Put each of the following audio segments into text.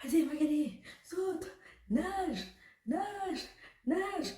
Vas-y, Magali, saute, nage, nage, nage.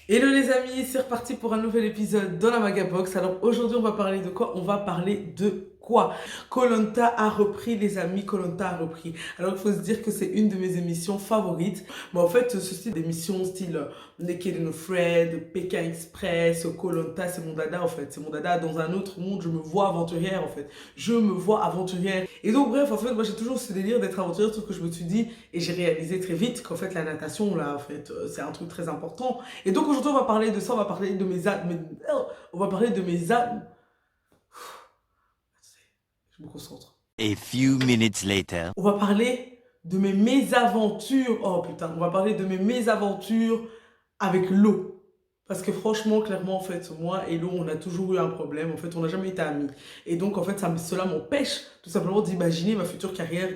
Hello les amis, c'est reparti pour un nouvel épisode dans la Magabox. Alors aujourd'hui on va parler de quoi? On va parler de quoi? Koh Lanta a repris les amis, Koh Lanta a repris. Alors il faut se dire que c'est une de mes émissions favorites. Mais en fait ce style d'émission style Naked and Afraid, Pékin Express, Koh Lanta, c'est mon dada en fait. C'est mon dada dans un autre monde, je me vois aventurière en fait. Je me vois aventurière. Et donc bref, en fait moi j'ai toujours ce délire d'être aventurière, sauf que je me suis dit, et j'ai réalisé très vite qu'en fait la natation là en fait c'est un truc très important. Et donc aujourd'hui on va parler de ça, on va parler de on va parler de mes âmes. Je me concentre. A few minutes later. On va parler de mes mésaventures. Oh putain, on va parler de mes mésaventures avec l'eau. Parce que franchement, clairement, en fait, moi et l'eau, on a toujours eu un problème. En fait, on n'a jamais été amis. Et donc, en fait, cela m'empêche tout simplement d'imaginer ma future carrière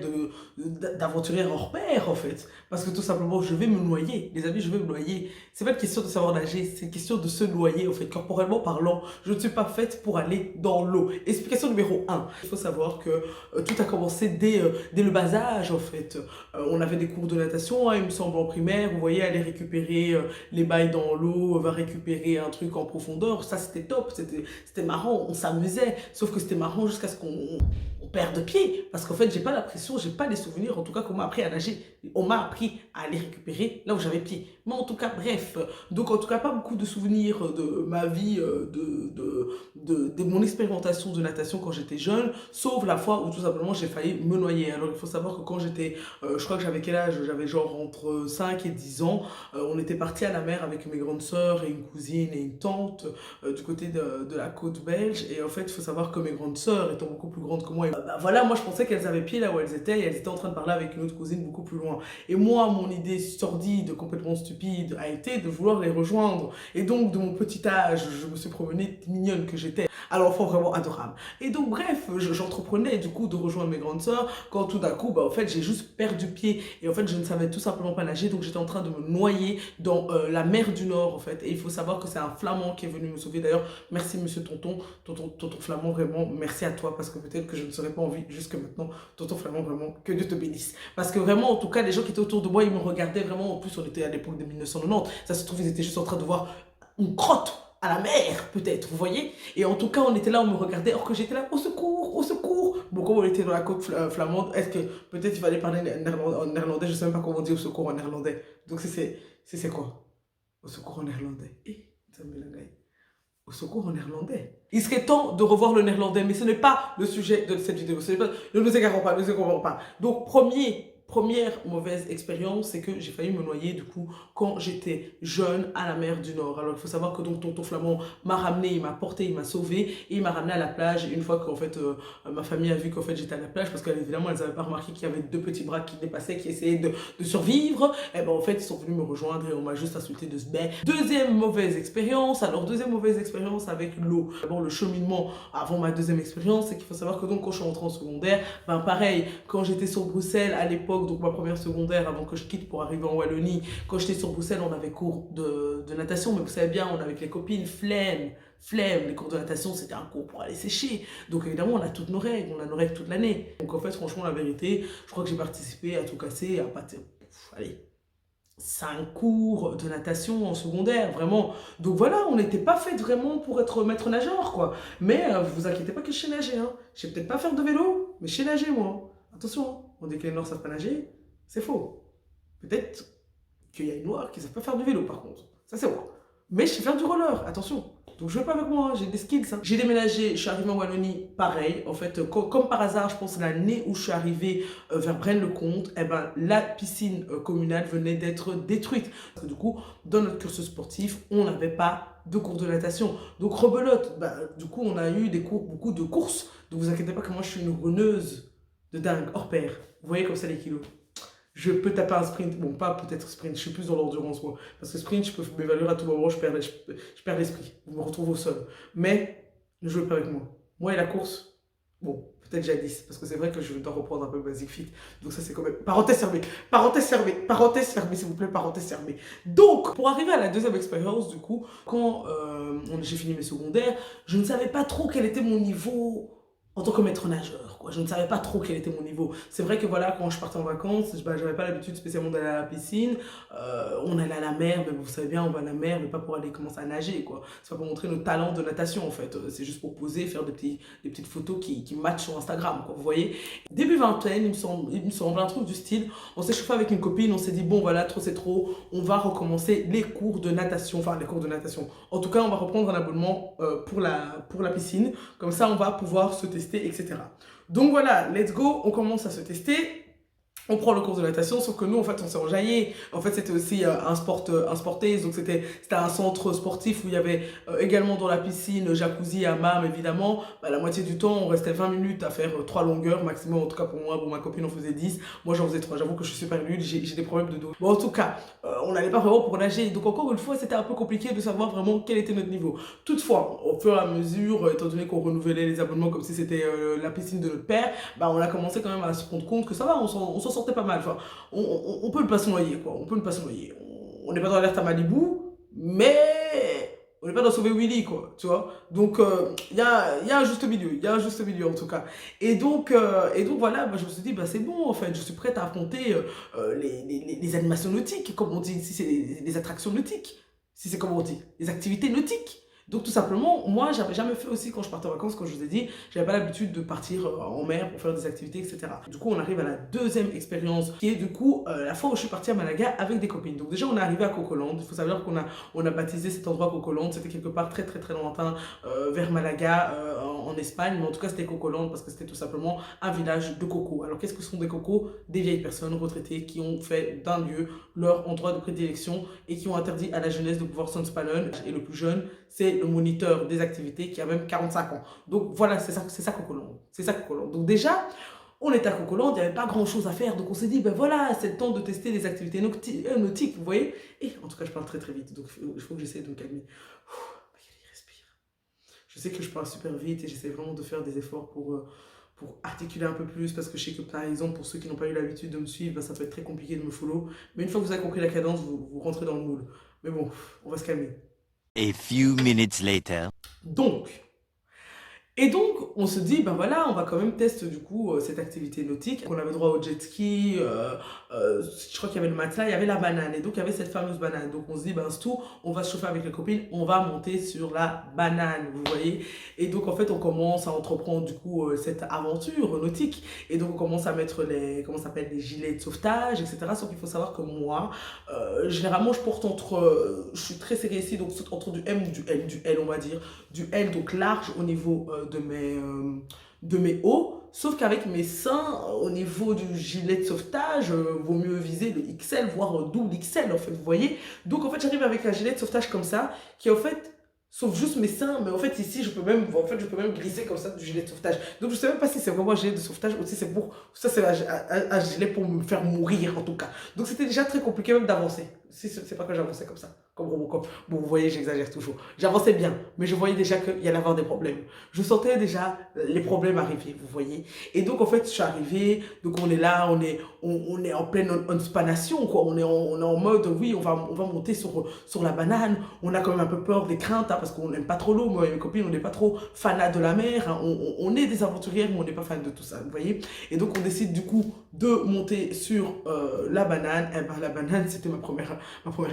d'aventurière hors pair, en fait. Parce que tout simplement, je vais me noyer. Les amis, je vais me noyer. C'est pas une question de savoir nager, c'est une question de se noyer, en fait. Corporellement parlant, je ne suis pas faite pour aller dans l'eau. Explication numéro 1. Il faut savoir que tout a commencé dès le bas âge, en fait. On avait des cours de natation, hein, il me semble, en primaire. Vous voyez, aller récupérer les bails dans l'eau, va récupérer un truc en profondeur. Ça, c'était top, c'était marrant, on s'amusait. Sauf que c'était marrant jusqu'à ce qu'on perde pied. Parce qu'en fait, j'ai pas l'impression, j'ai pas les souvenirs, en tout cas, qu'on m'a appris à nager. On m'a appris à aller récupérer là où j'avais pied. Mais en tout cas, bref. Donc, en tout cas, pas beaucoup de souvenirs de ma vie, de mon expérimentation de natation quand j'étais jeune, sauf la fois où tout simplement j'ai failli me noyer. Alors, il faut savoir que quand j'étais, je crois que j'avais quel âge? J'avais genre entre 5 et 10 ans. On était partis à la mer avec mes grandes sœurs et une cousine et une tante du côté de la côte belge. Et en fait, il faut savoir que mes grandes sœurs, étant beaucoup plus grandes que moi, voilà, moi je pensais qu'elles avaient pied là où elles étaient et elles étaient en train de parler avec une autre cousine beaucoup plus loin. Et moi, mon idée sordide, complètement stupide, a été de vouloir les rejoindre. Et donc, de mon petit âge, je me suis promenée mignonne que j'étais à l'enfant vraiment adorable. Et donc, bref, j'entreprenais du coup de rejoindre mes grandes sœurs quand tout d'un coup, en fait, j'ai juste perdu pied et en fait, je ne savais tout simplement pas nager. Donc, j'étais en train de me noyer dans la mer du Nord, en fait. Et il faut savoir que c'est un flamand qui est venu me sauver. D'ailleurs, merci monsieur tonton flamand, vraiment, merci à toi parce que peut-être que je ne serais pas en vie jusque maintenant. Tonton flamand, vraiment, que Dieu te bénisse. Parce que vraiment, en tout cas, les gens qui étaient autour de moi, ils me regardaient vraiment. En plus, on était à l'époque de 1990. Ça se trouve, ils étaient juste en train de voir une crotte à la mer, peut-être, vous voyez. Et en tout cas, on était là, on me regardait, alors que j'étais là, au secours, au secours. Bon, comme on était dans la côte flamande, est-ce que peut-être il fallait parler en néerlandais, je ne sais même pas comment on dit au secours en néerlandais. Donc, c'est quoi? Au secours en néerlandais. Ça me l'a. Au secours en néerlandais. Il serait temps de revoir le néerlandais, mais ce n'est pas le sujet de cette vidéo. Ne nous égarons pas, ne nous égarons pas. Donc, première mauvaise expérience, c'est que j'ai failli me noyer du coup quand j'étais jeune à la mer du Nord. Alors il faut savoir que donc tonton Flamand m'a ramené, il m'a porté, il m'a sauvé et il m'a ramené à la plage. Et une fois qu'en fait ma famille a vu qu'en fait j'étais à la plage, parce qu'évidemment elles n'avaient pas remarqué qu'il y avait deux petits bras qui dépassaient, qui essayaient de survivre, et ben en fait ils sont venus me rejoindre et on m'a juste insulté de ce bain. Deuxième mauvaise expérience, alors deuxième mauvaise expérience avec l'eau. D'abord le cheminement avant ma deuxième expérience, c'est qu'il faut savoir que donc quand je suis rentrée en secondaire, ben pareil, quand j'étais sur Bruxelles à l'époque, donc ma première secondaire avant que je quitte pour arriver en Wallonie, quand j'étais sur Bruxelles, on avait cours de natation, mais vous savez bien, on avait avec les copines, flemme, les cours de natation, c'était un cours pour aller sécher. Donc évidemment, on a toutes nos règles, on a nos règles toute l'année. Donc en fait, franchement, la vérité, je crois que j'ai participé à tout casser, à pas... Allez, 5 cours de natation en secondaire, vraiment. Donc voilà, on n'était pas fait vraiment pour être maître nageur, quoi. Mais vous inquiétez pas que je sais nager, hein. Je sais peut-être pas faire de vélo, mais je sais nager, moi. Attention, hein. On dit que les Noirs savent pas nager, c'est faux. Peut-être qu'il y a une Noire qui ne savent pas faire du vélo, par contre. Ça, c'est vrai. Mais je sais faire du roller, attention. Donc je ne vais pas avec moi, hein. J'ai des skills. Hein. J'ai déménagé, je suis arrivée en Wallonie, pareil. En fait, comme par hasard, je pense l'année où je suis arrivée vers Braine-le-Comte, eh ben, la piscine communale venait d'être détruite. Parce que du coup, dans notre cursus sportif, on n'avait pas de cours de natation. Donc rebelote, bah, du coup, on a eu des cours, beaucoup de courses. Donc vous inquiétez pas que moi, je suis une runneuse de dingue, hors pair. Vous voyez comme ça les kilos. Je peux taper un sprint, bon pas peut-être sprint, je suis plus dans l'endurance moi, parce que sprint je peux m'évaluer à tout moment, je perds l'esprit, je me retrouve au sol, mais ne jouez pas avec moi. Moi et la course, Bon, peut-être jadis, parce que c'est vrai que je dois reprendre un peu Basic Fit. Donc ça, c'est quand même... parenthèse fermée, s'il vous plaît, parenthèse fermée. Donc, pour arriver à la deuxième expérience, du coup, quand j'ai fini mes secondaires, je ne savais pas trop quel était mon niveau en tant que maître nageur, quoi. Je ne savais pas trop quel était mon niveau. C'est vrai que voilà, quand je partais en vacances, bah, j'avais pas l'habitude spécialement d'aller à la piscine. On allait à la mer, mais vous savez bien, on va à la mer, mais pas pour aller commencer à nager, quoi. C'est pas pour montrer nos talents de natation, en fait. C'est juste pour poser, faire des petites photos qui matchent sur Instagram, quoi. Vous voyez? Début vingtaine, il me semble un truc du style. On s'est chauffé avec une copine, on s'est dit, bon, voilà, trop c'est trop. On va recommencer les cours de natation. Enfin, les cours de natation. En tout cas, on va reprendre un abonnement pour la piscine. Comme ça, on va pouvoir se tester, etc. Donc voilà, let's go, on commence à se tester. On prend le cours de natation, sauf que nous, en fait, on s'est enjaillé. En fait, c'était aussi un sportaise, donc c'était un centre sportif où il y avait également dans la piscine, jacuzzi, hammam, évidemment. Bah, la moitié du temps, on restait 20 minutes à faire 3 longueurs maximum, en tout cas pour moi. Bon, ma copine en faisait 10, moi j'en faisais 3. J'avoue que je suis super nulle, j'ai des problèmes de dos. Bon, en tout cas, on n'allait pas vraiment pour nager. Donc encore une fois, c'était un peu compliqué de savoir vraiment quel était notre niveau. Toutefois, au fur et à mesure, étant donné qu'on renouvelait les abonnements comme si c'était la piscine de notre père, bah, on a commencé quand même à se rendre compte que ça va, on s'en sortait pas mal. Enfin, on peut ne pas se noyer, quoi. On peut ne pas se noyer. On n'est pas dans l'alerte à Malibu, mais on n'est pas dans Sauver Willy, quoi. Tu vois. Donc, il y a un juste milieu. Il y a un juste milieu, en tout cas. Et donc voilà, bah, je me suis dit, bah, c'est bon, en fait. Je suis prête à affronter les animations nautiques, comme on dit ici, c'est les attractions nautiques. Si c'est comme on dit, les activités nautiques. Donc tout simplement, moi j'avais jamais fait aussi quand je partais en vacances, comme je vous ai dit, j'avais pas l'habitude de partir en mer pour faire des activités, etc. Du coup on arrive à la deuxième expérience qui est du coup la fois où je suis partie à Malaga avec des copines. Donc déjà on est arrivé à Cocoland, il faut savoir qu'on a baptisé cet endroit Cocoland, c'était quelque part très très très lointain vers Malaga en Espagne, mais en tout cas c'était Cocoland parce que c'était tout simplement un village de cocos. Alors qu'est-ce que sont des cocos? Des vieilles personnes retraitées qui ont fait d'un lieu leur endroit de prédilection et qui ont interdit à la jeunesse de pouvoir s'inspallen. Et le plus jeune, c'est le moniteur des activités qui a même 45 ans. Donc voilà, c'est ça Cocoland. C'est ça Cocoland. Donc déjà, on était à Cocoland, il n'y avait pas grand chose à faire. Donc on s'est dit, ben voilà, c'est le temps de tester des activités nautiques, vous voyez. Et en tout cas, je parle très très vite, donc il faut que j'essaie de me calmer. Respire. Je sais que je parle super vite et j'essaie vraiment de faire des efforts pour articuler un peu plus, parce que je sais que par exemple, pour ceux qui n'ont pas eu l'habitude de me suivre, ben, ça peut être très compliqué de me follow. Mais une fois que vous avez compris la cadence, vous rentrez dans le moule. Mais bon, on va se calmer. A few minutes later. Donc, on se dit, ben voilà, on va quand même tester du coup cette activité nautique. On avait droit au jet ski, je crois qu'il y avait le matelas, il y avait la banane. Et donc, il y avait cette fameuse banane. Donc, on se dit, ben c'est tout, on va se chauffer avec les copines, on va monter sur la banane, vous voyez. Et donc, en fait, on commence à entreprendre du coup cette aventure nautique. Et donc, on commence à mettre les gilets de sauvetage, etc. Sauf qu'il faut savoir que moi, généralement, je porte je suis très serré ici, donc entre du M, du L, on va dire. Du L, donc large au niveau de mes hauts, sauf qu'avec mes seins, au niveau du gilet de sauvetage, vaut mieux viser le XL, voire double XL, en fait, vous voyez. Donc, en fait, j'arrive avec un gilet de sauvetage comme ça, qui, en fait, sauve juste mes seins, mais en fait, ici, je peux même glisser comme ça du gilet de sauvetage. Donc, je sais même pas si c'est vraiment un gilet de sauvetage ou si c'est un gilet pour me faire mourir, en tout cas. Donc, c'était déjà très compliqué même d'avancer. Si c'est pas que j'avançais comme ça, comme Robocop. Bon, vous voyez, j'exagère toujours. J'avançais bien, mais je voyais déjà qu'il y allait avoir des problèmes. Je sentais déjà les problèmes arriver, vous voyez. Et donc, en fait, je suis arrivée, donc on est là, on est en pleine inspiration, quoi. On est en mode, oui, on va monter sur la banane. On a quand même un peu peur, des craintes, hein, parce qu'on n'aime pas trop l'eau. Moi et mes copines, on n'est pas trop fanat de la mer. Hein. On est des aventurières, mais on n'est pas fan de tout ça, vous voyez. Et donc, on décide du coup de monter sur la banane. Et ben, la banane, c'était ma première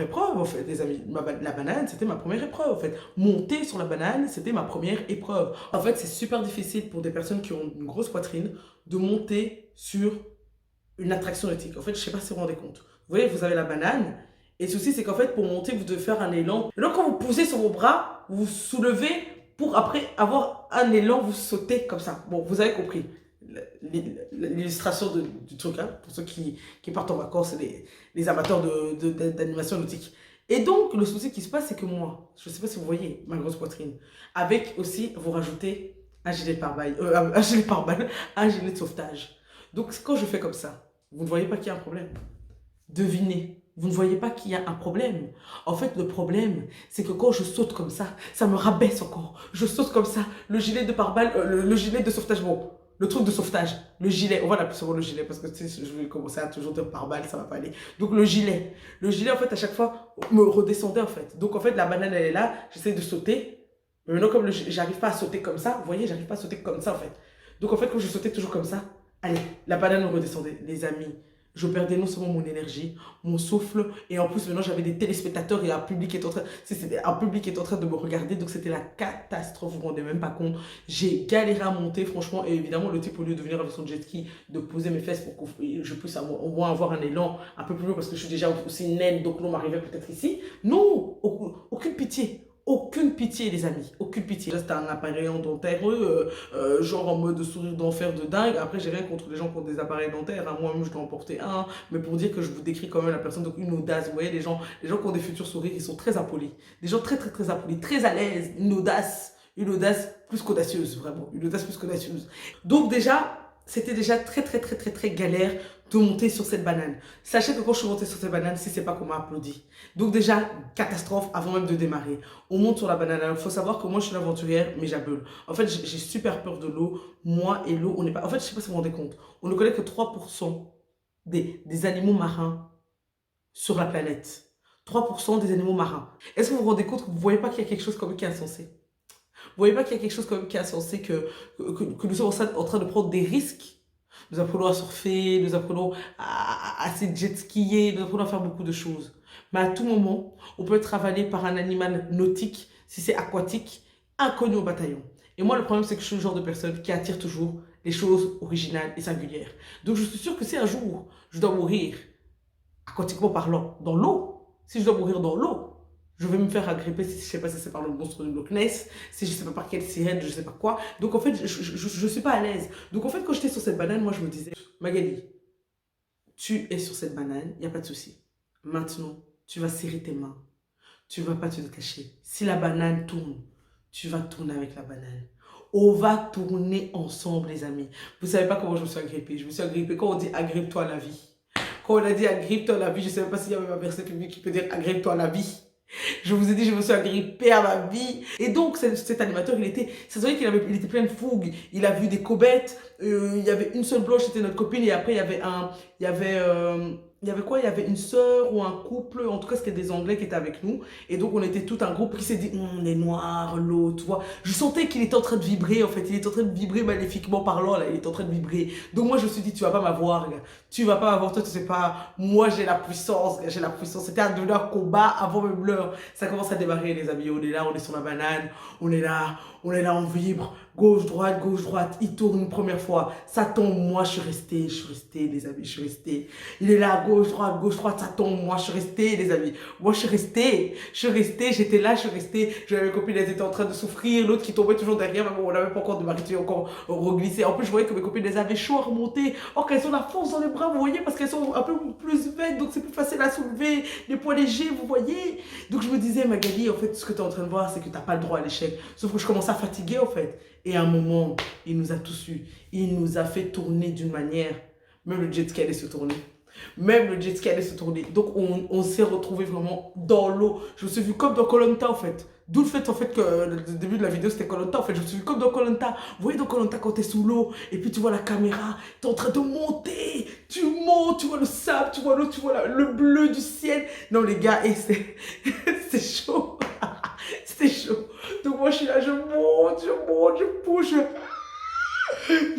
épreuve, en fait, les amis. La banane, c'était ma première épreuve, en fait. Monter sur la banane, c'était ma première épreuve. En fait, c'est super difficile pour des personnes qui ont une grosse poitrine de monter sur une attraction nautique. En fait, je sais pas si vous vous rendez compte. Vous voyez, vous avez la banane, et le souci, c'est qu'en fait, pour monter, vous devez faire un élan. Et donc, quand vous posez sur vos bras, vous vous soulevez pour après avoir un élan, vous sautez comme ça. Bon, vous avez compris l'illustration du truc, hein, pour ceux qui partent en vacances, les amateurs d'animation nautique. Et donc, le souci qui se passe, c'est que moi, je ne sais pas si vous voyez ma grosse poitrine, avec aussi, vous rajoutez un gilet de pare-balles, un gilet de sauvetage. Donc, quand je fais comme ça, vous ne voyez pas qu'il y a un problème. Devinez. Vous ne voyez pas qu'il y a un problème. En fait, le problème, c'est que quand je saute comme ça me rabaisse encore. Je saute comme ça, le gilet de pare-balles, le gilet de sauvetage, bon, Le truc de sauvetage, le gilet, on va l'appeler souvent le gilet parce que tu sais, je vais commencer à toujours dire par balle, ça va pas aller. Donc le gilet en fait à chaque fois me redescendait en fait. Donc en fait la banane elle est là, j'essaie de sauter. Mais maintenant comme j'arrive pas à sauter comme ça, vous voyez, j'arrive pas à sauter comme ça en fait. Donc en fait quand je sautais toujours comme ça, allez, la banane me redescendait. Les amis, je perdais non seulement mon énergie, mon souffle, et en plus maintenant j'avais des téléspectateurs et un public qui est en train, un public qui est en train de me regarder, donc c'était la catastrophe, vous vous rendez même pas compte. J'ai galéré à monter, franchement, et évidemment le type au lieu de venir avec son jet ski, de poser mes fesses pour que je puisse au moins avoir un élan un peu plus haut parce que je suis déjà aussi naine, donc l'eau m'arrivait peut-être ici. Non, aucune pitié. Aucune pitié, les amis, aucune pitié. Là, c'était un appareil dentaire, genre en mode sourire d'enfer de dingue. Après, j'ai rien contre les gens qui ont des appareils dentaires. Hein. Moi-même, je dois en porter un. Mais pour dire que je vous décris quand même la personne, donc une audace. Vous voyez, les gens qui ont des futurs sourires, ils sont très impolis. Des gens très, très, très impolis, très à l'aise. Une audace plus qu'audacieuse, vraiment. Une audace plus qu'audacieuse. Donc, déjà, c'était déjà très, très, très, très, très galère de monter sur cette banane. Sachez que quand je suis montée sur cette banane, si c'est pas qu'on m'a applaudi. Donc déjà, catastrophe avant même de démarrer. On monte sur la banane. Alors, il faut savoir que moi, je suis l'aventurière, mais j'abeule. En fait, j'ai super peur de l'eau. Moi et l'eau, on n'est pas... En fait, je sais pas si vous vous rendez compte. On ne connaît que 3% des animaux marins sur la planète. 3% des animaux marins. Est-ce que vous vous rendez compte que vous voyez pas qu'il y a quelque chose comme qui est insensé? Vous voyez pas qu'il y a quelque chose comme qui est insensé que nous sommes en train de prendre des risques? Nous apprenons à surfer, nous apprenons à se jet skier, nous apprenons à faire beaucoup de choses. Mais à tout moment, on peut être avalé par un animal nautique, si c'est aquatique, inconnu au bataillon. Et moi, le problème, c'est que je suis le genre de personne qui attire toujours les choses originales et singulières. Donc, je suis sûre que si un jour, je dois mourir, aquatiquement parlant, dans l'eau, si je dois mourir dans l'eau, je vais me faire agripper, si je ne sais pas si c'est par le monstre du Loch Ness, si je ne sais pas par quelle sirène, je ne sais pas quoi. Donc en fait, je ne suis pas à l'aise. Donc en fait, quand j'étais sur cette banane, moi je me disais, Magali, tu es sur cette banane, il n'y a pas de souci. Maintenant, tu vas serrer tes mains. Tu ne vas pas te détacher. Si la banane tourne, tu vas tourner avec la banane. On va tourner ensemble, les amis. Vous ne savez pas comment je me suis agrippée. Je me suis agrippée quand on dit agrippe-toi à la vie. Quand on a dit agrippe-toi à la vie, je ne sais même pas s'il y a même un verset public qui peut dire agrippe-toi à la vie. Je vous ai dit, je me suis agrippée à ma vie. Et donc, cet animateur, ça se voyait il était plein de fougue. Il a vu des cobettes. Il y avait une seule blanche, c'était notre copine. Et après, il y avait quoi? Il y avait une sœur ou un couple. En tout cas, c'était des Anglais qui étaient avec nous. Et donc, on était tout un groupe qui s'est dit, on est noir, l'autre, tu vois. Je sentais qu'il était en train de vibrer, en fait. Il était en train de vibrer maléfiquement parlant, là. Il était en train de vibrer. Donc, moi, je me suis dit, tu vas pas m'avoir, gars. Tu vas pas m'avoir, toi, tu sais pas. Moi, j'ai la puissance, gars. J'ai la puissance. C'était un combat avant même l'heure. Ça commence à démarrer, les amis. On est là, on est sur la banane. On est là, on vibre. Gauche, droite. Il tourne une première fois. Ça tombe. Moi, je suis resté, les amis. Je suis resté. Il est là, gauche, droite. Ça tombe. Moi, je suis resté, les amis. Moi, je suis resté. J'étais là, je suis resté. J'avais mes copines, elles étaient en train de souffrir. L'autre qui tombait toujours derrière. Mais bon, on n'avait pas encore démarré, encore reglissé. En plus, je voyais que mes copines, elles avaient chaud à remonter. Or, qu'elles ont la force dans les bras, vous voyez, parce qu'elles sont un peu plus vêtes. Donc, c'est plus facile à soulever. Les poids légers, vous voyez. Donc, je me disais, Magali, en fait, ce que tu es en train de voir, c'est que tu n'as pas le droit à l'échec. Sauf que je commençais à fatiguer, en fait. Et à un moment, il nous a tous eu. Il nous a fait tourner d'une manière. Même le jet ski allait se tourner. Donc, on s'est retrouvés vraiment dans l'eau. Je me suis vu comme dans Koh Lanta, en fait. D'où le fait, en fait, que le début de la vidéo, c'était Koh Lanta. En fait, je me suis vu comme dans Koh Lanta. Vous voyez, dans Koh Lanta, quand t'es sous l'eau, et puis tu vois la caméra, t'es en train de monter. Tu montes, tu vois le sable, tu vois l'eau, tu vois le bleu du ciel. Non, les gars, et c'est chaud. C'était chaud. Donc, moi, je suis là, je monte, je pousse.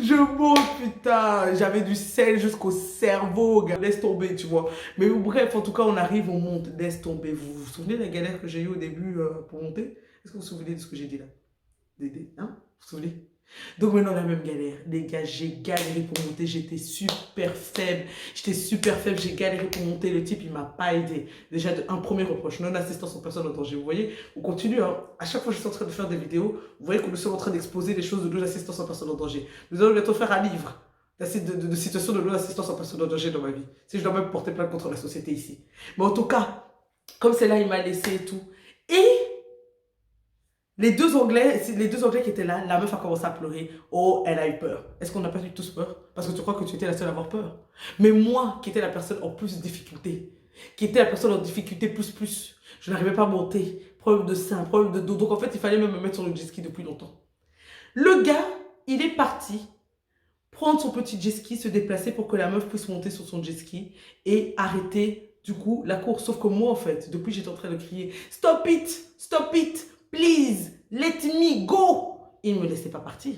Je monte, putain. J'avais du sel jusqu'au cerveau, gars. Laisse tomber, tu vois. Mais bref, en tout cas, on arrive, on monte. Laisse tomber. Vous vous souvenez de la galère que j'ai eue au début pour monter? Est-ce que vous vous souvenez de ce que j'ai dit là? Hein? Vous vous souvenez? Donc maintenant, la même galère. Les gars, j'ai galéré pour monter. J'étais super faible. J'ai galéré pour monter. Le type, il m'a pas aidé. Déjà, un premier reproche. Non-assistance en personne en danger. Vous voyez, on continue. Hein. À chaque fois que je suis en train de faire des vidéos, vous voyez que nous sommes en train d'exposer des choses de non-assistance en personne en danger. Nous allons bientôt faire un livre de situations de non-assistance en personne en danger dans ma vie. Si je dois même porter plainte contre la société ici. Mais en tout cas, comme c'est là, il m'a laissé et tout. Et les deux Anglais qui étaient là, la meuf a commencé à pleurer. Oh, elle a eu peur. Est-ce qu'on n'a pas eu tous peur? Parce que tu crois que tu étais la seule à avoir peur. Mais moi, qui étais la personne en plus de difficulté, plus, je n'arrivais pas à monter. Problème de sein, problème de dos. Donc en fait, il fallait même me mettre sur le jet ski depuis longtemps. Le gars, il est parti prendre son petit jet ski, se déplacer pour que la meuf puisse monter sur son jet ski et arrêter du coup la course. Sauf que moi en fait, depuis j'étais en train de crier stop it, please, let me go. Il ne me laissait pas partir.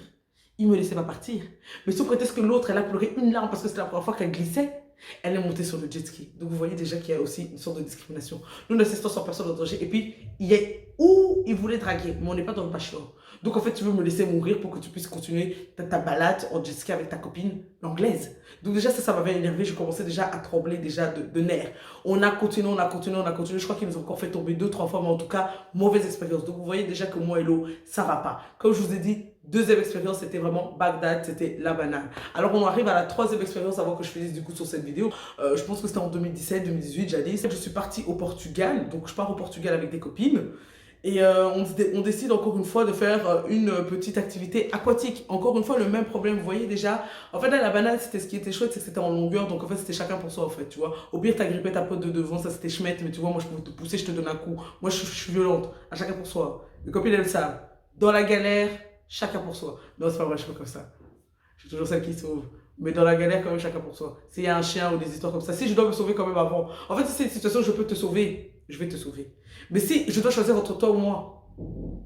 Il ne me laissait pas partir. Mais sous prétexte que l'autre, elle a pleuré une larme parce que c'était la première fois qu'elle glissait, elle est montée sur le jet ski. Donc vous voyez déjà qu'il y a aussi une sorte de discrimination. Nous n'assistons sans personne en danger. Et puis, il y a où il voulait draguer, mais on n'est pas dans le bachelor. Donc en fait, tu veux me laisser mourir pour que tu puisses continuer ta balade en jet ski avec ta copine, l'anglaise. Donc déjà, ça m'avait énervé. Je commençais déjà à trembler déjà de nerfs. On a continué. Je crois qu'ils nous ont encore fait tomber 2-3 fois, mais en tout cas, mauvaise expérience. Donc vous voyez déjà que moi et l'eau, ça va pas. Comme je vous ai dit, deuxième expérience, c'était vraiment Bagdad, c'était la banane. Alors on arrive à la troisième expérience avant que je finisse du coup sur cette vidéo. Je pense que c'était en 2017-2018, jadis. Je suis partie au Portugal, donc je pars au Portugal avec des copines. Et on décide encore une fois de faire une petite activité aquatique. Encore une fois, le même problème, vous voyez déjà. En fait, là, la banane, c'était ce qui était chouette, c'est que c'était en longueur. Donc, en fait, c'était chacun pour soi, en fait, tu vois. Au pire, t'as grippé ta pote de devant, ça c'était chmette. Mais tu vois, moi, je peux te pousser, je te donne un coup. Moi, je suis violente. À chacun pour soi. Les copines, elles le savent. Dans la galère, chacun pour soi. Non, c'est pas vrai, je suis pas comme ça. Je suis toujours celle qui sauve. Mais dans la galère, quand même, chacun pour soi. S'il y a un chien ou des histoires comme ça, si je dois me sauver quand même avant. En fait, si c'est une situation où je peux te sauver, je vais te sauver. Mais si je dois choisir entre toi ou moi,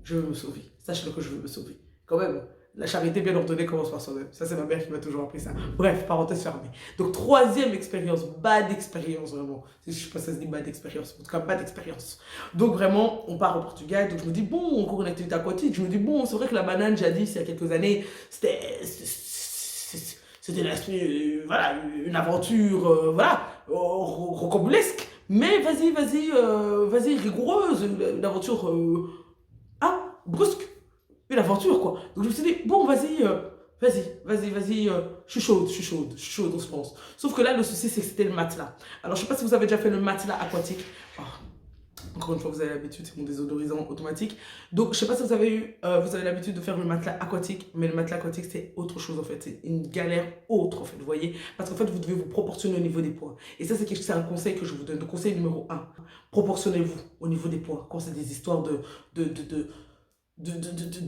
je veux me sauver. Sache-le que je veux me sauver. Quand même, la charité bien ordonnée commence par soi-même. Ça, c'est ma mère qui m'a toujours appris ça. Bref, parenthèse fermée. Donc, troisième expérience, bad expérience, vraiment. Je ne sais pas si ça se dit bad expérience. En tout cas, bad expérience. Donc, vraiment, on part au Portugal. Donc, je me dis, bon, encore une activité aquatique. Je me dis, bon, c'est vrai que la banane, jadis, il y a quelques années, c'était voilà, une aventure, voilà, rocambolesque. Mais vas-y, rigoureuse, une aventure, brusque, une aventure, quoi. Donc je me suis dit, bon, vas-y, je suis chaude, on se pense. Sauf que là, le souci, c'est que c'était le matelas. Alors, je sais pas si vous avez déjà fait le matelas aquatique. Oh, encore une fois, vous avez l'habitude, c'est mon désodorisant automatique. Donc, je sais pas si vous avez l'habitude de faire le matelas aquatique, mais le matelas aquatique, c'est autre chose en fait. C'est une galère autre en fait, vous voyez. Parce qu'en fait, vous devez vous proportionner au niveau des poids. Et ça, c'est un conseil que je vous donne. Le conseil numéro 1, proportionnez-vous au niveau des poids. Quand c'est des histoires de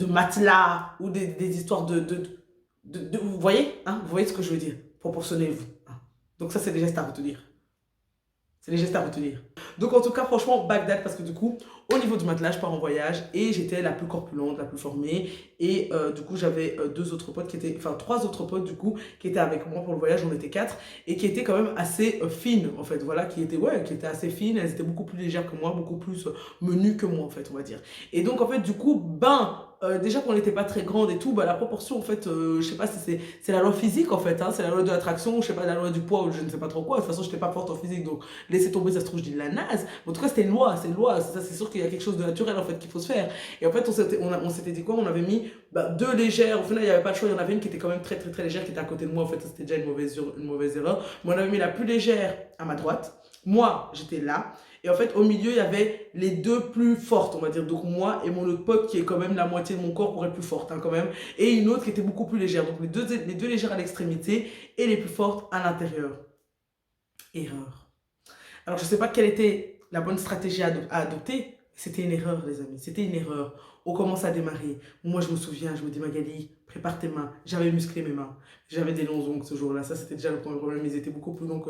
matelas ou des histoires vous voyez, hein, vous voyez ce que je veux dire. Proportionnez-vous. Hein. Donc, ça, c'est des gestes à retenir. C'est les gestes à retenir. Donc en tout cas, franchement, Bagdad, parce que du coup, au niveau du matelas, je pars en voyage et j'étais la plus corpulente, la plus formée. Et du coup, j'avais trois autres potes du coup, qui étaient avec moi pour le voyage, on était 4, et qui étaient quand même assez fines, en fait, voilà, qui étaient assez fines, elles étaient beaucoup plus légères que moi, beaucoup plus menues que moi, en fait, on va dire. Et donc, en fait, du coup, déjà qu'on n'était pas très grande et tout, la proportion, en fait, je sais pas si c'est la loi physique, en fait, hein, c'est la loi de l'attraction, je sais pas, la loi du poids ou je ne sais pas trop quoi. De toute façon, je n'étais pas forte en physique, donc laissez tomber, ça se trouve, je dis de la naze. Mais en tout cas, c'était une loi, c'est sûr qu'il y a quelque chose de naturel, en fait, qu'il faut se faire. Et en fait, on s'était dit quoi? On avait mis 2 légères, au final, il n'y avait pas de choix, il y en avait une qui était quand même très, très, très légère, qui était à côté de moi, en fait, c'était déjà une mauvaise erreur. Mais on avait mis la plus légère à ma droite. Moi, j'étais là. Et en fait, au milieu, il y avait les 2 plus fortes, on va dire. Donc moi et mon autre pote, qui est quand même la moitié de mon corps pour être plus forte, hein, quand même. Et une autre qui était beaucoup plus légère. Donc les deux légères à l'extrémité et les plus fortes à l'intérieur. Erreur. Alors, je ne sais pas quelle était la bonne stratégie à adopter. C'était une erreur, les amis. C'était une erreur. On commence à démarrer. Moi, je me souviens, je me dis, Magali, prépare tes mains. J'avais musclé mes mains. J'avais des longs ongles ce jour-là. Ça, c'était déjà le premier problème. Ils étaient beaucoup plus longs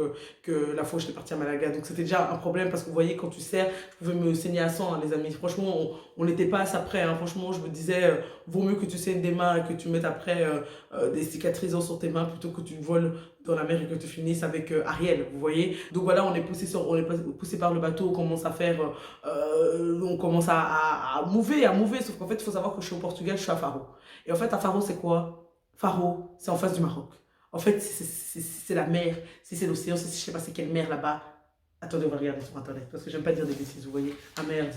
que la fois où j'étais partie à Malaga. Donc, c'était déjà un problème parce que vous voyez, quand tu serres, je pouvais me saigner à sang, hein, les amis. Franchement, on n'était pas à ça près. Hein. Franchement, je me disais, vaut mieux que tu saignes des mains et que tu mettes après des cicatrices sur tes mains plutôt que tu voles dans la mer et que tu finisses avec Ariel, vous voyez. Donc voilà, on est poussé par le bateau, on commence à faire, on commence à mouver, sauf qu'en fait, il faut savoir que je suis au Portugal, je suis à Faro. Et en fait, à Faro, c'est quoi? Faro, c'est en face du Maroc. En fait, c'est la mer, si c'est l'océan, je sais pas c'est quelle mer là-bas. Attendez, on va regarder sur internet, parce que j'aime pas dire des bêtises, vous voyez. Ah merde,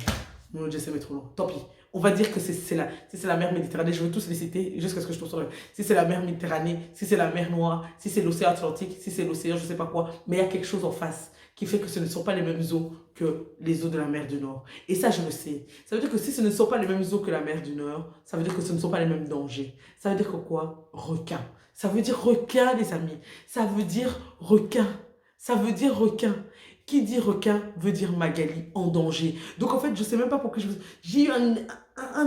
mon GSM est trop long, tant pis. On va dire que c'est la mer Méditerranée, je veux tous les citer jusqu'à ce que je tombe sur le... Si c'est la mer Méditerranée, si c'est la mer Noire, si c'est l'océan Atlantique, si c'est l'océan, je sais pas quoi, mais il y a quelque chose en face qui fait que ce ne sont pas les mêmes eaux que les eaux de la mer du Nord. Et ça, je le sais. Ça veut dire que si ce ne sont pas les mêmes eaux que la mer du Nord, ça veut dire que ce ne sont pas les mêmes dangers. Ça veut dire que quoi? Requin. Ça veut dire requin, les amis. Ça veut dire requin. Ça veut dire requin. Qui dit requin veut dire Magali en danger. Donc en fait, je ne sais même pas pourquoi j'ai eu un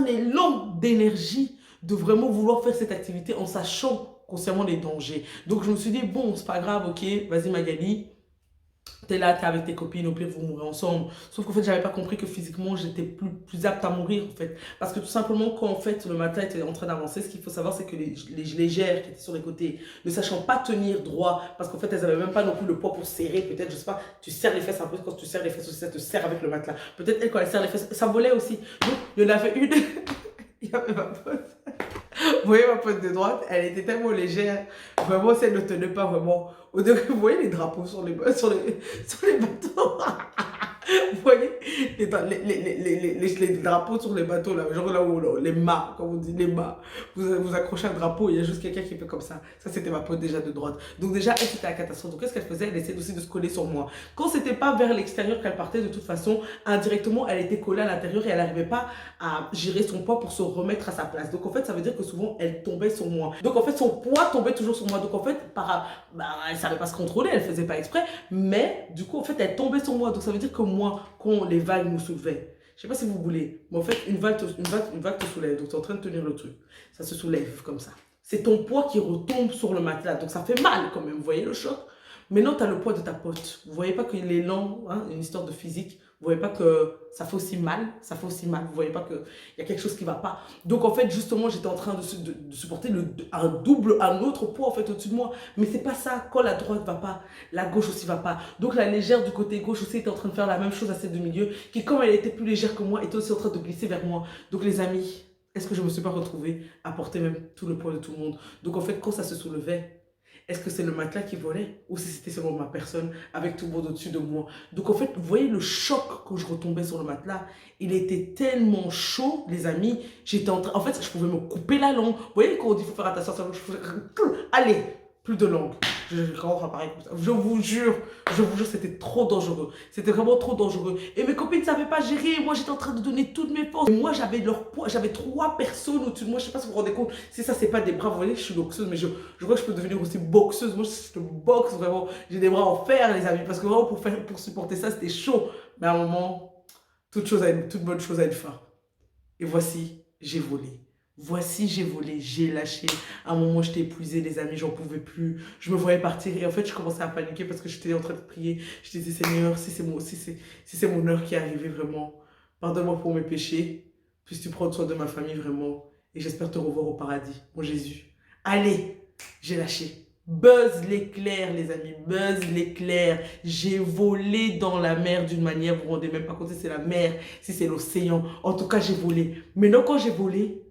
élan d'énergie de vraiment vouloir faire cette activité en sachant consciemment les dangers. Donc je me suis dit, bon, c'est pas grave, ok, vas-y Magali, t'es là, t'es avec tes copines, au pire vous mourrez ensemble. Sauf qu'en fait, j'avais pas compris que physiquement, j'étais plus apte à mourir en fait. Parce que tout simplement, quand en fait le matelas était en train d'avancer, ce qu'il faut savoir, c'est que les légères qui étaient sur les côtés, ne sachant pas tenir droit, parce qu'en fait, elles avaient même pas non plus le poids pour serrer, peut-être, je sais pas, tu serres les fesses un peu, quand tu serres les fesses aussi, ça te serre avec le matelas. Peut-être elle, quand elle serre les fesses, ça volait aussi. Donc, il y en avait une, il y avait ma pote. Vous voyez ma pote de droite, elle était tellement légère. Vraiment, si elle ne tenait pas vraiment. Vous voyez les drapeaux sur les bateaux. Vous voyez les drapeaux sur les bateaux, là, genre là où les mâts, comme on dit, les mâts. Vous accrochez un drapeau, il y a juste quelqu'un qui fait comme ça. Ça, c'était ma pote déjà de droite. Donc déjà, elle, c'était la catastrophe. Donc qu'est-ce qu'elle faisait? Elle essayait aussi de se coller sur moi. Quand c'était pas vers l'extérieur qu'elle partait, de toute façon, indirectement, elle était collée à l'intérieur et elle n'arrivait pas à gérer son poids pour se remettre à sa place. Donc en fait, ça veut dire que souvent, elle tombait sur moi. Donc en fait, son poids tombait toujours sur moi. Donc en fait, elle savait pas se contrôler, elle faisait pas exprès. Mais du coup, en fait, elle tombait sur moi. Donc ça veut dire que moi, quand les vagues nous soulevaient, je sais pas si vous voulez, mais en fait, une vague te soulève. Donc tu es en train de tenir le truc. Ça se soulève comme ça. C'est ton poids qui retombe sur le matelas. Donc ça fait mal quand même. Vous voyez le choc? Maintenant, tu as le poids de ta pote. Vous voyez pas qu'il est lent, hein, une histoire de physique. Vous voyez pas que ça fait aussi mal. Ça fait aussi mal. Vous voyez pas qu'il y a quelque chose qui va pas. Donc, en fait, justement, j'étais en train de supporter un autre poids, en fait, au-dessus de moi. Mais c'est pas ça. Quand la droite va pas, la gauche aussi va pas. Donc, la légère du côté gauche aussi était en train de faire la même chose à celle de milieu, qui, comme elle était plus légère que moi, était aussi en train de glisser vers moi. Donc, les amis, est-ce que je me suis pas retrouvée à porter même tout le poids de tout le monde? Donc, en fait, quand ça se soulevait, est-ce que c'est le matelas qui volait ou si c'était seulement ma personne avec tout le monde au-dessus de moi? Donc en fait, vous voyez le choc quand je retombais sur le matelas. Il était tellement chaud, les amis. J'étais en train... En fait, je pouvais me couper la langue. Vous voyez quand on dit qu'il faut faire attention à ça, je faisais... Allez, plus de langue. Je rentre pareil comme ça. Je vous jure, c'était trop dangereux. C'était vraiment trop dangereux. Et mes copines ne savaient pas gérer. Moi, j'étais en train de donner toutes mes forces. Et moi, j'avais leur poids. J'avais 3 personnes au-dessus de moi. Je ne sais pas si vous vous rendez compte. Si ça, c'est pas des bras, vous voyez, je suis boxeuse, mais je crois que je peux devenir aussi boxeuse. Moi, je boxe vraiment. J'ai des bras en fer, les amis. Parce que vraiment, pour supporter ça, c'était chaud. Mais à un moment, toute bonne chose a une fin. Et voici, j'ai volé. Voici, j'ai volé, j'ai lâché. À un moment, j'étais épuisée, les amis, j'en pouvais plus. Je me voyais partir et en fait, je commençais à paniquer parce que j'étais en train de prier. Je disais, Seigneur, si c'est mon heure qui est arrivée vraiment, pardonne-moi pour mes péchés. Puisses-tu prendre soin de ma famille vraiment. Et j'espère te revoir au paradis, mon Jésus. Allez, j'ai lâché. Buzz l'éclair, les amis, buzz l'éclair. J'ai volé dans la mer d'une manière, vous vous rendez même pas compte si c'est la mer, si c'est l'océan. En tout cas, j'ai volé. Maintenant, quand j'ai volé,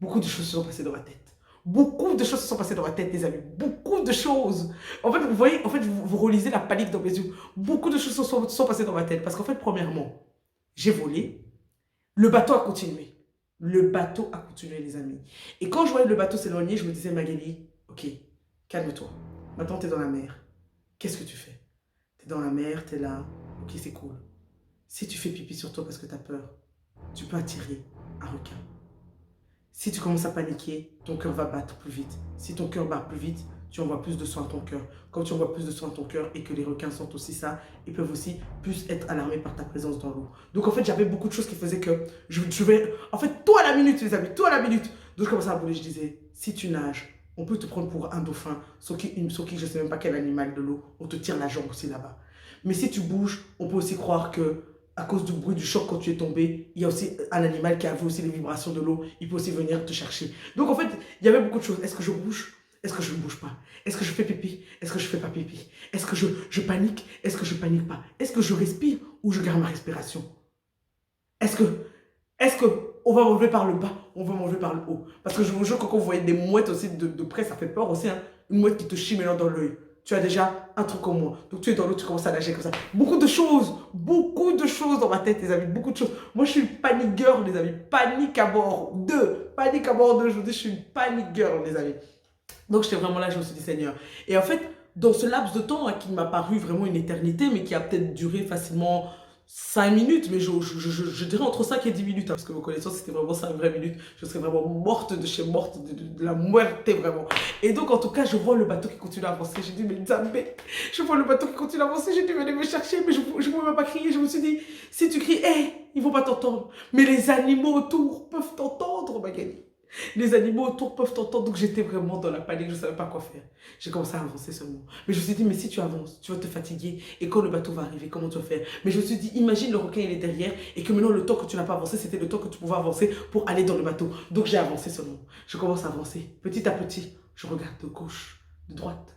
beaucoup de choses se sont passées dans ma tête. Beaucoup de choses se sont passées dans ma tête, les amis. Beaucoup de choses. En fait, vous voyez, en fait, vous relisez la panique dans mes yeux. Beaucoup de choses se sont passées dans ma tête. Parce qu'en fait, premièrement, j'ai volé. Le bateau a continué. Le bateau a continué, les amis. Et quand je voyais le bateau s'éloigner, je me disais, Magali, ok, calme-toi. Maintenant, tu es dans la mer. Qu'est-ce que tu fais? Tu es dans la mer, tu es là. Ok, c'est cool. Si tu fais pipi sur toi parce que tu as peur, tu peux attirer un requin. Si tu commences à paniquer, ton cœur va battre plus vite. Si ton cœur bat plus vite, tu envoies plus de sang à ton cœur. Quand tu envoies plus de sang à ton cœur et que les requins sentent aussi ça, ils peuvent aussi plus être alarmés par ta présence dans l'eau. Donc en fait, j'avais beaucoup de choses qui faisaient que je vais... En fait, tout à la minute, les amis, tout à la minute. Donc je commençais à voler, je disais, si tu nages, on peut te prendre pour un dauphin, sauf qui je ne sais même pas quel animal de l'eau, on te tire la jambe aussi là-bas. Mais si tu bouges, on peut aussi croire que à cause du bruit du choc quand tu es tombé, il y a aussi un animal qui a vu aussi les vibrations de l'eau, il peut aussi venir te chercher. Donc en fait, il y avait beaucoup de choses. Est-ce que je bouge? Est-ce que je ne bouge pas? Est-ce que je fais pipi? Est-ce que je ne fais pas pipi? Est-ce que je panique? Est-ce que je panique pas? Est-ce que je respire ou je garde ma respiration? Est-ce que on va m'enlever par le bas, on va m'enlever par le haut? Parce que je vous jure que quand vous voyez des mouettes aussi de près, ça fait peur aussi. Hein? Une mouette qui te chie maintenant dans l'œil. Tu as déjà un truc comme moi. Donc tu es dans l'eau, tu commences à nager comme ça. Beaucoup de choses dans ma tête, les amis. Beaucoup de choses. Moi, je suis une panic girl, les amis. Panique à bord 2. Panique à bord 2. Je vous dis, je suis une panic girl, les amis. Donc j'étais vraiment là, je me suis dit, Seigneur. Et en fait, dans ce laps de temps hein, qui m'a paru vraiment une éternité, mais qui a peut-être duré facilement 5 minutes, mais je dirais entre 5 et 10 minutes, hein, parce que vos connaissances, c'était vraiment 5 vraies minutes, je serais vraiment morte de chez morte, de la muerte, vraiment. Et donc, en tout cas, je vois le bateau qui continue à avancer, j'ai dit, mais Nzambé, je vois le bateau qui continue à avancer, j'ai dit, venez me chercher, mais je ne pouvais même pas crier, je me suis dit, si tu cries, hé, ils ne vont pas t'entendre, mais les animaux autour peuvent t'entendre, Magali. Les animaux autour peuvent t'entendre, donc j'étais vraiment dans la panique, je ne savais pas quoi faire. J'ai commencé à avancer seulement. Mais je me suis dit, mais si tu avances, tu vas te fatiguer, et quand le bateau va arriver, comment tu vas faire? Mais je me suis dit, imagine le requin, il est derrière, et que maintenant le temps que tu n'as pas avancé, c'était le temps que tu pouvais avancer pour aller dans le bateau. Donc j'ai avancé seulement. Je commence à avancer. Petit à petit, je regarde de gauche, de droite,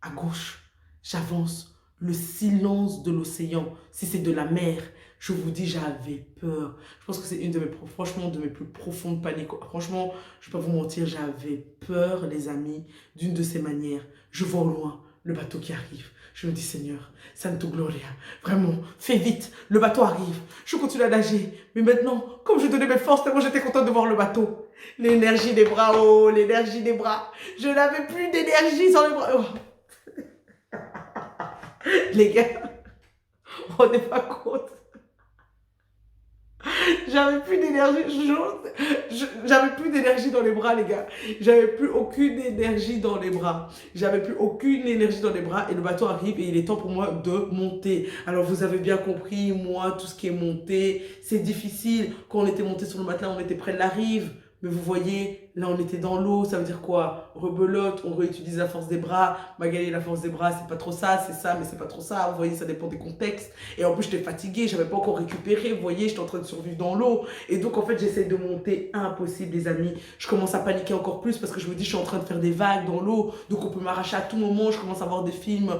à gauche. J'avance. Le silence de l'océan, si c'est de la mer, je vous dis, j'avais peur. Je pense que c'est une de mes, franchement, de mes plus profondes paniques. Franchement, je ne vais pas vous mentir, j'avais peur, les amis, d'une de ces manières. Je vois au loin le bateau qui arrive. Je me dis, Seigneur, Santo Gloria, vraiment, fais vite, le bateau arrive. Je continue à nager. Mais maintenant, comme je donnais mes forces, tellement j'étais contente de voir le bateau. L'énergie des bras, oh, l'énergie des bras. Je n'avais plus d'énergie sans les bras. Oh. Les gars, on n'est pas compte. J'avais plus d'énergie, j'avais plus d'énergie dans les bras, les gars. J'avais plus aucune énergie dans les bras. J'avais plus aucune énergie dans les bras et le bateau arrive et il est temps pour moi de monter. Alors vous avez bien compris, moi, tout ce qui est monté, c'est difficile. Quand on était monté sur le matelas, on était près de la rive. Mais vous voyez, là on était dans l'eau, ça veut dire quoi? Rebelote, on réutilise la force des bras. Magali, la force des bras, c'est pas trop ça, c'est ça, mais c'est pas trop ça. Vous voyez, ça dépend des contextes. Et en plus, j'étais fatiguée, j'avais pas encore récupéré. Vous voyez, j'étais en train de survivre dans l'eau. Et donc, en fait, j'essaie de monter. Impossible, les amis. Je commence à paniquer encore plus parce que je me dis, je suis en train de faire des vagues dans l'eau. Donc, on peut m'arracher à tout moment. Je commence à voir des films.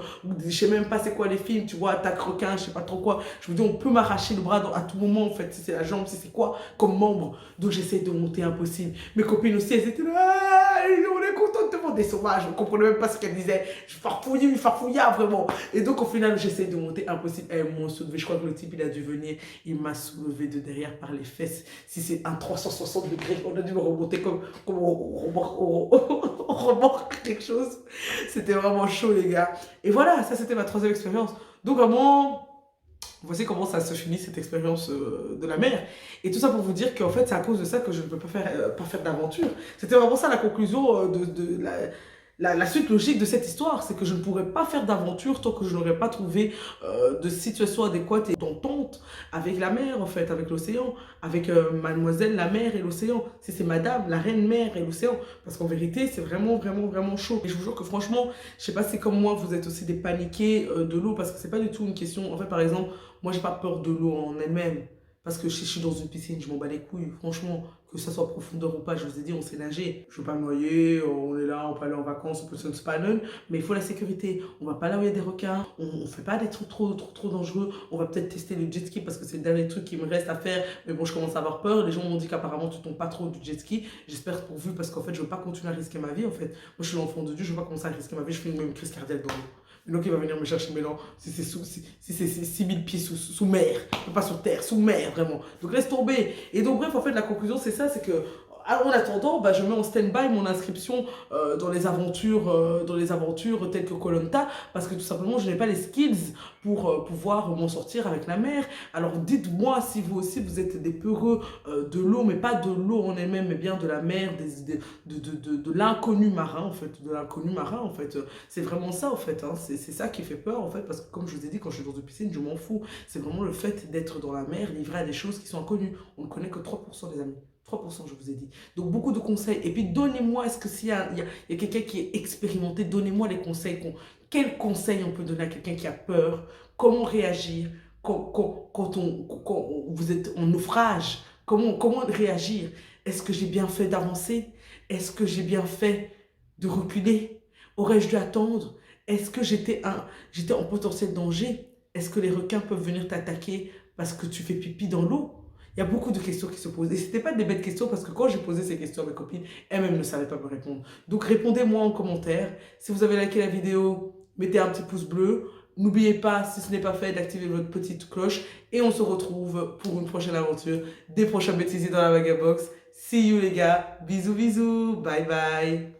Je sais même pas c'est quoi les films, tu vois, attaque requin, je sais pas trop quoi. Je me dis, on peut m'arracher le bras à tout moment, en fait. Si c'est la jambe, si c'est quoi, comme membre. Donc, j'essaie de monter, impossible. Mes copines aussi, elles étaient là, ah, on est content de te voir des sauvages. Je ne comprenais même pas ce qu'elles disaient. Je farfouillais vraiment. Et donc, au final, j'essaie de monter, impossible. Elles m'ont soulevé. Je crois que le type, il a dû venir. Il m'a soulevé de derrière par les fesses. Si c'est un 360 degrés, on a dû me remonter comme on remorque quelque chose. C'était vraiment chaud, les gars. Et voilà, ça, c'était ma troisième expérience. Donc, vraiment... Voici comment ça se finit cette expérience de la mer. Et tout ça pour vous dire qu'en fait, c'est à cause de ça que je ne peux pas faire d'aventure. C'était vraiment ça la conclusion de la suite logique de cette histoire. C'est que je ne pourrais pas faire d'aventure tant que je n'aurais pas trouvé de situation adéquate et d'entente avec la mer, en fait, avec l'océan, avec mademoiselle la mer et l'océan. Si c'est madame, la reine mer et l'océan. Parce qu'en vérité, c'est vraiment, vraiment, vraiment chaud. Et je vous jure que franchement, je sais pas si comme moi, vous êtes aussi des paniqués de l'eau, parce que c'est pas du tout une question. En fait, par exemple, moi, j'ai pas peur de l'eau en elle-même. Parce que je suis dans une piscine, je m'en bats les couilles. Franchement, que ça soit profondeur ou pas, je vous ai dit, on sait nager. Je veux pas me noyer, on est là, on peut aller en vacances, on peut se spannen. Mais il faut la sécurité. On va pas là où il y a des requins. On fait pas des trucs trop dangereux. On va peut-être tester le jet ski parce que c'est le dernier truc qui me reste à faire. Mais bon, je commence à avoir peur. Les gens m'ont dit qu'apparemment, tu tombes pas trop du jet ski. J'espère pour vous parce qu'en fait, je veux pas continuer à risquer ma vie. En fait, moi, je suis l'enfant de Dieu, je veux pas commencer à risquer ma vie. Je fais une crise cardiaque dans l'eau. Donc il va venir me chercher Mélan si c'est 6000 pieds sous mer, pas sur terre, sous mer vraiment. Donc laisse tomber. Et donc bref, en fait la conclusion c'est ça, c'est que en attendant, bah, je mets en stand-by mon inscription dans les aventures telles que koh parce que tout simplement je n'ai pas les skills pour pouvoir m'en sortir avec la mer. Alors dites-moi si vous aussi vous êtes des peureux de l'eau, mais pas de l'eau en elle-même, mais bien de la mer, de l'inconnu marin en fait, C'est vraiment ça en fait, hein. C'est ça qui fait peur en fait, parce que comme je vous ai dit, quand je suis dans une piscine, je m'en fous. C'est vraiment le fait d'être dans la mer, livré à des choses qui sont inconnues. On ne connaît que 3% des amis. 3%, je vous ai dit. Donc, beaucoup de conseils. Et puis, donnez-moi, est-ce que s'il y a quelqu'un qui est expérimenté, donnez-moi les conseils. Quels conseils on peut donner à quelqu'un qui a peur? Comment réagir quand vous êtes en naufrage? Comment réagir? Est-ce que j'ai bien fait d'avancer? Est-ce que j'ai bien fait de reculer? Aurais-je dû attendre? Est-ce que j'étais en potentiel danger? Est-ce que les requins peuvent venir t'attaquer parce que tu fais pipi dans l'eau? Il y a beaucoup de questions qui se posent. Et ce n'était pas des bêtes questions parce que quand j'ai posé ces questions à mes copines, elles-mêmes ne savaient pas me répondre. Donc répondez-moi en commentaire. Si vous avez liké la vidéo, mettez un petit pouce bleu. N'oubliez pas, si ce n'est pas fait, d'activer votre petite cloche. Et on se retrouve pour une prochaine aventure, des prochains bêtisiers dans la Vagabox. See you les gars. Bisous, bisous. Bye bye.